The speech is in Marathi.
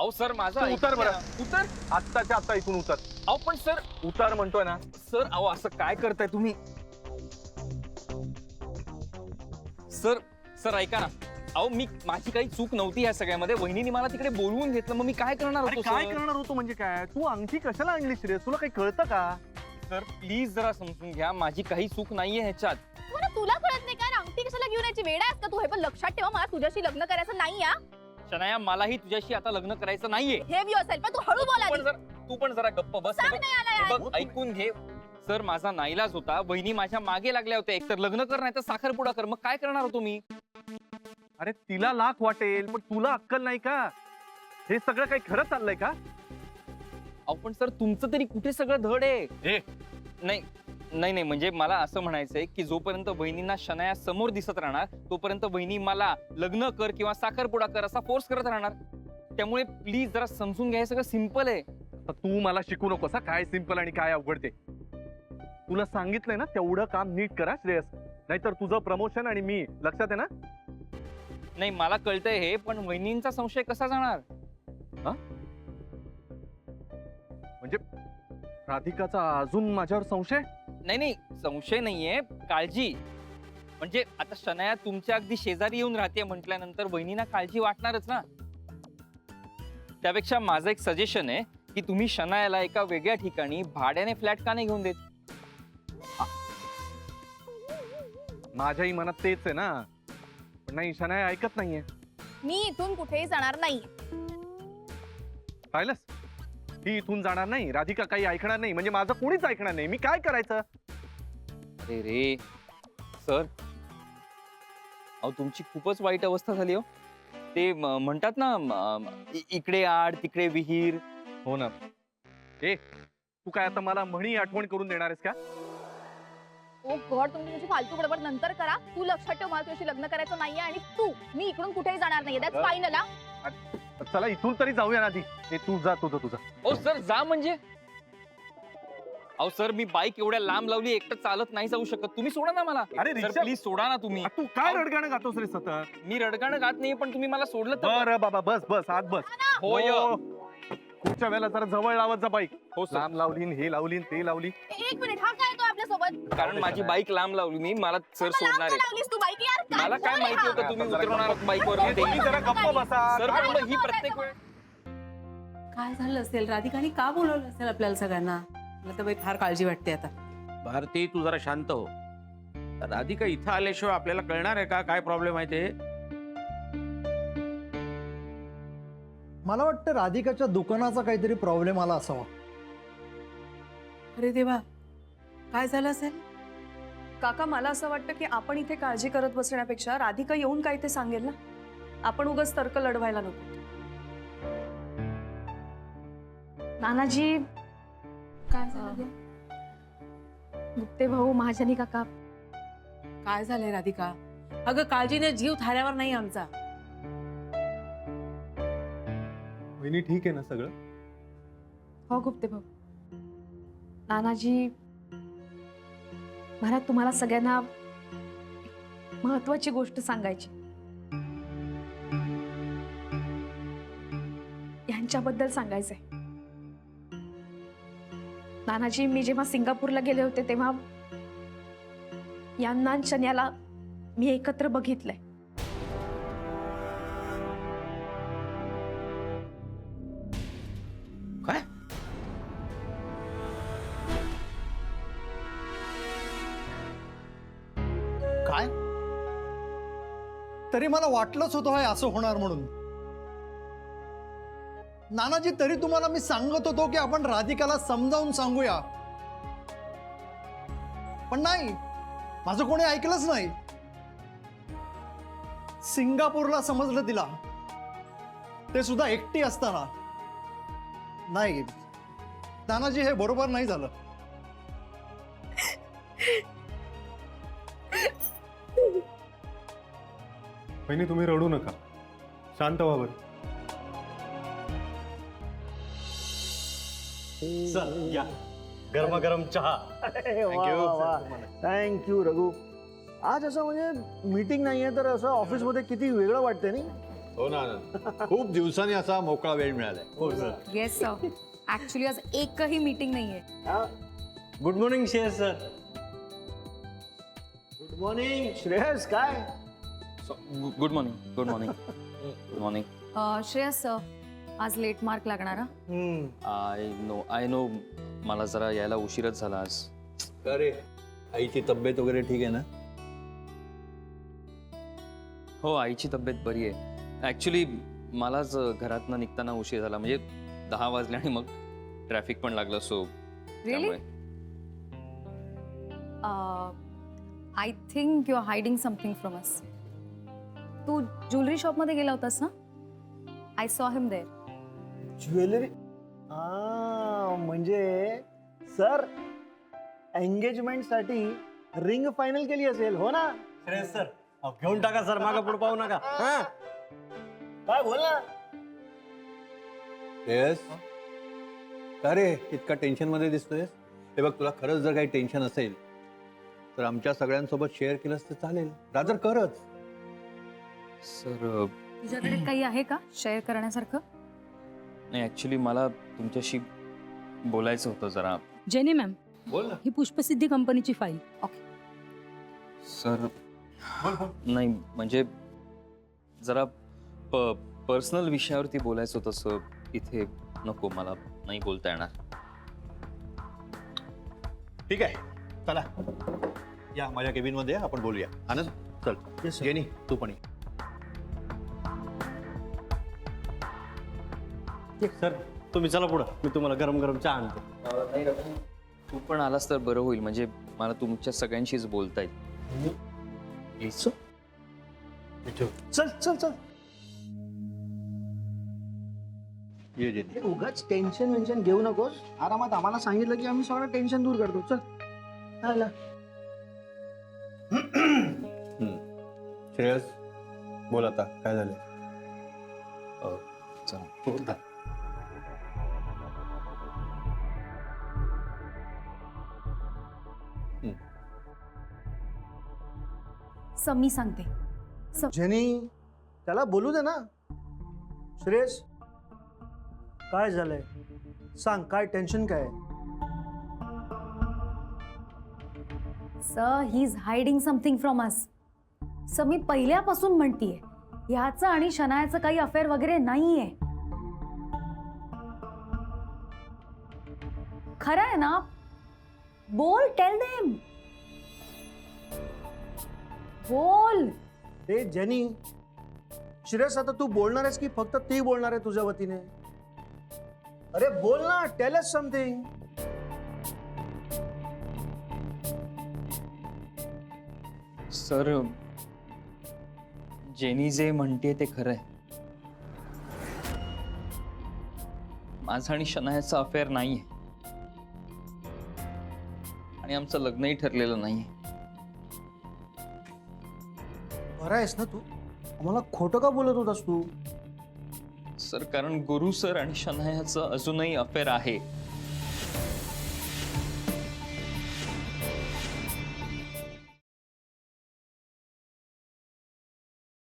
अहो सर माझा उतर बरं. उतर. आत्ताच्या आत्ता इथून उतर. अहो पण सर. उतर म्हणतोय ना. सर अहो असं काय करताय तुम्ही? सर सर ऐका ना. अहो माझी काही चूक नव्हती या सगळ्यामध्ये. वहिनीने मला तिकडे बोलवून घेतलं, मग मी काय करणार अरे होतो? काय सर? करणार होतो म्हणजे काय? तू अंगठी कशाला आणलीस रे? तुला काही कळतं का? सर प्लीज जरा समजून घ्या, माझी काही चूक नाहीये ह्याच्यात. तुला कळत नाही का? अंगठी कशाला घेऊन यायची? वेडा आहेस का तू? हे पण लक्षात ठेवा, मला तुझ्याशी लग्न करायचं नाही या. शनाया मलाही तुझ्याशी आता लग्न करायचं नाहीये. हे व्यू असेल पण तू हळू बोला. तू पण जरा गप्प बस. सांग नाही आला हे यार. बघ ऐकून घे. सर माझा नाईलाज होता. वहिनी माझ्या मागे लागल्या होत्या. एकतर लग्न कर नाही तर साखरपुडा कर. मग काय करणार होतो मी? अरे तिला लाख वाटेल, पण तुला अक्कल नाही का? हे सगळं काही खरं चाललंय का? अहो पण सर तुमचं तरी कुठे सगळं धड आहे? नाही नाही नाही म्हणजे मला असं म्हणायचंय की जोपर्यंत वहिनींना शनाया समोर दिसत राहणार तोपर्यंत वहिनी मला लग्न कर किंवा साखरपुडा कर असा फोर्स करत राहणार. त्यामुळे प्लीज जरा समजून घ्या, हे सगळं सिंपल आहे. आता तू मला शिकू नकोस काय सिंपल आणि काय अवघड ते. तुला सांगितलंय ना तेवढं काम नीट करा श्रेयस, नाहीतर तुझं प्रमोशन आणि मी लक्षात आहे ना. नाही मला कळतंय हे, पण वहिनींचा संशय कसा जाणार? म्हणजे राधिकाचा अजून माझ्यावर संशय? नाही नाही संशय नाहीये, काळजी. म्हणजे आता शनाया तुमच्या अगदी शेजारी येऊन राहते म्हटल्यानंतर वहिनींना काळजी वाटणारच ना. त्यापेक्षा माझं एक सजेशन आहे की तुम्ही शनायाला एका वेगळ्या ठिकाणी भाड्याने फ्लॅट का नाही घेऊन देत? माझ्याही मनात तेच आहे ना, पण नाही शनाया ऐकत नाहीये. मी इथून कुठेही जाणार नाही. पाहिलंस, ही इथून जाणार नाही, राधिका काही ऐकणार नाही, म्हणजे माझं कोणीच ऐकणार नाही. मी काय करायचं? अरे रे सर, अहो तुमची खूपच वाईट अवस्था झाली हो. ते म्हणतात ना इकडे आड तिकडे विहीर. हो ना. ए तू काय आता मला म्हणी आठवण करून देणार आहेस का? ओ गॉड, तुम्ही तुझी फालतू बडबड नंतर करा. तू लक्षात ठेव, मला तुझ्याशी लग्न करायचं नाहीये आणि मी इकडून कुठेही जाणार नाहीये. That's final. चला इथून तरी जाऊया ना आधी. तू जा तुझं. ओ सर जा म्हणजे? अहो सर मी बाईक एवढ्या लांब लावली, एकटं चालत नाही जाऊ शकत. तुम्ही सोडा ना मला. अरे सर प्लीज सोडा ना तुम्ही. तू काय रडगाणं गातोस रे सतत? मी रडगाणं गात नाही, पण तुम्ही मला सोडलं तर. बरं बाबा बस आत बस. होय. पुढच्या वेळेला जरा जवळ लावत जा बाईक. हो सर. लांब लावली हे लावली ते लावली. एक मिनिट, हा काय येतो आपल्या सोबत? कारण माझी बाईक लांब लावली मी, मला सर सोडणार आहे. लावलीस तू बाईक यार? मला काय माहिती होतं तुम्ही उतरवणार बाईकवर. तुम्ही जरा गप्प बसा. सर पण ही प्रत्येक वेळ. काय झालं असेल? राधिकाने का बोलवलं असेल आपल्याला सगळ्यांना? मला तर बाई फार काळजी वाटते आता. भारती तू जरा शांत हो. राधिका इथं आल्याशिवाय आपल्याला कळणार आहे का काय प्रॉब्लेम आहे ते? मला वाटतं राधिकाच्या दुकानाचा काहीतरी प्रॉब्लेम आला असावा. अरे देवा, काय झालं असेल? काका, मला असं वाटतं की आपण इथे काळजी करत बसण्यापेक्षा राधिका येऊन काय ते सांगेल ना. आपण उगाच तर्क लढवायला नको. नानाजी, काय झालं? गुप्ते भाऊ, महाजनी काका. काय झालंय राधिका? अगं काळजीने जीव थाऱ्यावर नाही आमचा. वहिनी ठीक आहे ना सगळं? हो गुप्ते भाऊ. नानाजी, मला तुम्हाला सगळ्यांना महत्वाची गोष्ट सांगायची. यांच्याबद्दल सांगायचंय. नानाजी, मी जेव्हा सिंगापूरला गेले होते तेव्हा यांना आणि शन्याला मी एकत्र बघितलंय. काय? काय? तरी मला वाटलंच होतं हे असं होणार म्हणून. नानाजी, तरी तुम्हाला मी सांगत होतो की आपण राधिकाला समजावून सांगूया, पण नाही, माझं कोणी ऐकलंच नाही. सिंगापूरला समजलं तिला, ते सुद्धा एकटी असताना. नाही नानाजी, हे बरोबर नाही झालं. वहिनी तुम्ही रडू नका, शांत व्हा बरं. या गरमागरम चहा. थँक्यू रघु. आज असं म्हणजे मीटिंग नाहीये तर असं ऑफिसमध्ये किती वेगळं वाटतंय नाही? हो ना खूप दिवसांनी असा मोकळा वेळ मिळालाय. हो सर. Yes sir. ऍक्च्युली आज एकही मीटिंग नाहीये. Good morning Shreyas sir. Good morning Shreyas. काय good morning. Good morning. Good morning. Shreyas sir, आज लेट मार्क लागणार हा? आय नो मला जरा यायला उशीरच झाला आज. अरे आईची तब्येत वगैरे ठीक आहे ना? हो, आईची तब्येत बरी आहे. ॲक्च्युली मलाच घरातनं निघताना उशीर झाला, म्हणजे 10 वाजले आणि मग ट्रॅफिक पण लागलं, so really? I think you are hiding something from us. तू ज्वेलरी शॉप मध्ये गेला होतास ना? I saw him there. Jewellery. म्हणजे सर एंगेजमेंट साठी रिंग फायनल केली असेल हो ना श्रेयस सर? घेऊन टाका सर, मागा पुढे पाहू नका. काय बोल ना. येस. का रे इतका टेन्शन मध्ये दिसतोय? हे बघ, तुला खरंच जर काही टेन्शन असेल तर आमच्या सगळ्यांसोबत शेअर केलंस तर चालेल. रादर करच. सर तुझ्याकडे काही आहे का शेअर करण्यासारखं? नाही, ॲक्च्युली मला तुमच्याशी बोलायचं होतं जरा. जेनी मॅम, बोल ना. ही पुष्पसिद्धी कंपनीची फाईल. सर नाही, म्हणजे जरा पर्सनल विषयावरती बोलायचं होतं सर. इथे नको, मला नाही बोलता येणार. ठीक आहे, चला या माझ्या केबिन मध्ये आपण बोलूया. आनंद चल. Yes, sir. जेनी तू पण ये. सर तुम्ही चला पुढं, मी तुम्हाला गरम गरम चहा आणतो. तू पण आलास तर बरं होईल, म्हणजे मला तुमच्या सगळ्यांशीच बोलता येईल. चल चल चल. ये जेनी. उगाच टेन्शन घेऊ नकोस. आरामात आम्हाला सांगितलं की आम्ही सगळं टेन्शन दूर करतो. चल आला. श्रेयस बोल आता काय झालं? चला. मी सांगते. जेनी त्याला बोलू दे ना. श्रेयस काय झालंय सांग, काय टेन्शन काय? Sir, he is hiding something from us. Sir, मी पहिल्यापासून म्हणतीये ह्याचं आणि शनायाचं काही अफेअर वगैरे नाहीये. खरं आहे ना? बोल, टेल देम. बोल. हे जेनी, श्रेयस आता तू बोलणार आहेस की फक्त ती बोलणार आहे तुझ्या वतीने? अरे बोल ना, tell us something. Sir, jenny जे म्हणते ते खरं आहे. माझं आणि शनायाचं अफेअर नाहीये आणि आमचं लग्नही ठरलेलं नाहीये. बरं आहेस ना तू? आम्हाला खोटं का बोलत होतास तू? सर, कारण गुरु सर आणि शनायाचं अजूनही अफेअर आहे.